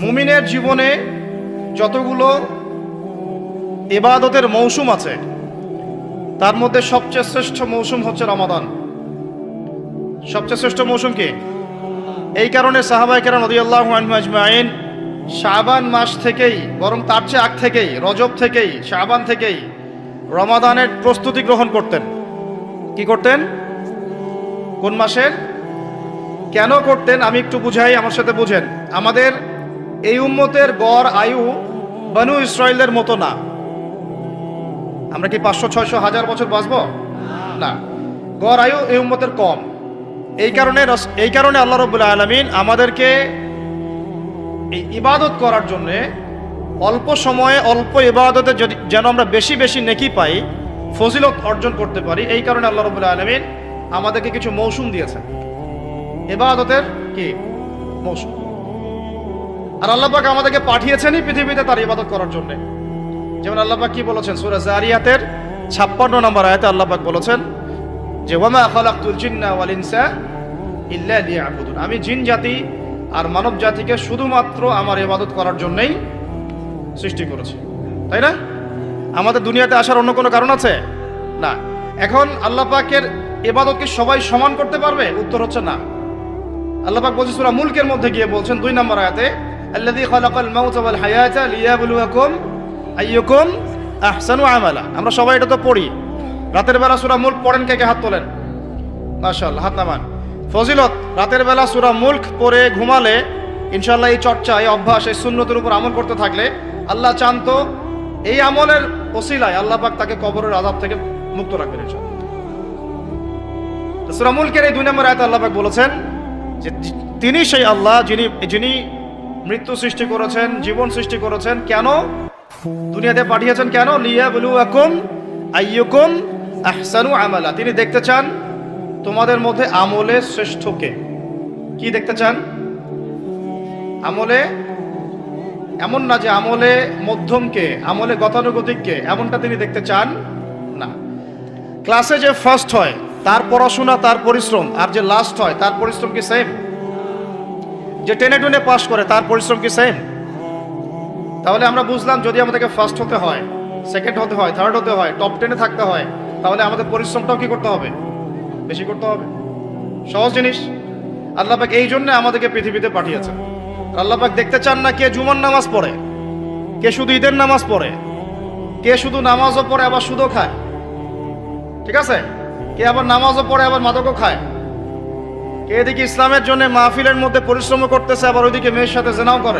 মুমিনের জীবনে যতগুলো ইবাদতের মৌসুম আছে তার মধ্যে সবচেয়ে শ্রেষ্ঠ মৌসুম হচ্ছে রমাদান। সবচেয়ে শ্রেষ্ঠ মৌসুম কি? এই কারণে সাহাবায়ে কেরাম রাদিয়াল্লাহু আনহুম আজমাইন শাবান মাস থেকেই, বরং তার চেয়ে আগ থেকেই, রজব থেকেই, শাবান থেকেই রমাদানের প্রস্তুতি গ্রহণ করতেন। কি করতেন? কোন মাসের? কেন করতেন আমি একটু বুঝাই, আমার সাথে বুঝেন। আমাদের এই উম্মতের গড় আয়ু বনু ইসরাইলের মতো না। আমরা কি 500, 600, 1000 বছর বাঁচব? না, গড় আয়ু এই উম্মতের কম। এই কারণে আল্লাহ রাব্বুল আলামিন আমাদেরকে এই ইবাদত করার জন্যে অল্প সময়ে অল্প ইবাদতে যেন আমরা বেশি বেশি নেকি পাই, ফজিলত অর্জন করতে পারি, এই কারণে আল্লাহ রাব্বুল আলামিন আমাদেরকে কিছু মৌসুম দিয়েছেন, ইবাদতের কি মৌসুম। আর আল্লাহ পাক আমাদেরকে পাঠিয়েছেনই পৃথিবীতে তার ইবাদত করার জন্য। যেমন আল্লাহ পাক কি বলেছেন সূরা যারিয়াতের 56 নম্বর আয়াতে আল্লাহ পাক বলেছেন যে ওয়ামা খালাকতুল জিন্না ওয়াল ইনসা ইল্লা লিয়াবুদুন, আমি জিন জাতি আর মানব জাতিকে শুধুমাত্র আমার ইবাদত করার জন্যই সৃষ্টি করেছি। তাই না? আমাদের দুনিয়াতে আসার অন্য কোনো কারণ আছে? না। এখন আল্লাহ পাকের ইবাদত কি সবাই সমান করতে পারবে? উত্তর হচ্ছে না। আল্লাহ পাক বলছেন সূরা মুলকের মধ্যে গিয়ে বলছেন 2 নম্বর আয়াতে আল্লাযী খালাকাল মাউতা ওয়াল হায়াতা লিয়াবলুয়াকুম আইয়ুকুম আহসানু আমালা। আমরা সবাই এটা তো পড়ি। রাতের বেলা সূরা মুলক পড়েন, কে কে হাত তোলেন? মাশাআল্লাহ, হাত নামান। ফজিলত, রাতের বেলা সূরা মুলক পড়ে ঘুমালে ইনশাআল্লাহ এই চর্চা, এই অভ্যাস, এই সুন্নতের উপর আমল করতে থাকলে আল্লাহ চান তো এই আমলের ওসিলায় আল্লাহ পাক তাকে কবরের আযাব থেকে মুক্ত রাখবেন ইনশাআল্লাহ। সূরা মুলকের এই 2 নম্বর আয়াতে আল্লাহ পাক বলেছেন যে তিনি সেই আল্লাহ যিনি মৃত্যু সৃষ্টি করেছেন, জীবন সৃষ্টি করেছেন। কেন দুনিয়াতে পাঠিয়েছেন? কেন? লিয়াবলুয়াকুম আইয়ুকুম আহসানু আমালা। তিনি দেখতে চান তোমাদের মধ্যে আমলে শ্রেষ্ঠ কে। কি দেখতে চান? আমলে, এমন না যে আমলে মধ্যম কে, আমলে গতানুগতিক কে, এমনটা তিনি দেখতে চান না। ক্লাসে যে ফার্স্ট হয় তার পড়াশোনা, তার পরিশ্রম, আর যে লাস্ট হয় তার পরিশ্রম কি সেম? যে টেনে টুনে পাস করে তার পরিশ্রম কি সেম? তাহলে আমরা বুঝলাম যদি আমাদেরকে ফার্স্ট হতে হয়, সেকেন্ড হতে হয়, থার্ড হতে হয়, টপ 10-এ থাকতে হয়, তাহলে আমাদের পরিশ্রমটাও কি করতে হবে? বেশি করতে হবে। সহজ জিনিস। আল্লাহ পাক এই জন্য আমাদেরকে পৃথিবীতে পাঠিয়েছেন। আল্লাহ পাক দেখতে চান না কে জুমার নামাজ পড়ে, কে শুধু ঈদের নামাজ পড়ে, কে শুধু নামাজও পড়ে আবার সুদও খায়, ঠিক আছে, কে আবার নামাজও পড়ে আবার মাদকও খায়, কে এদিকে ইসলামের জন্য মাহফিলের মধ্যে পরিশ্রম করতেছে আবার ওইদিকে মেয়ের সাথে জেনাও করে।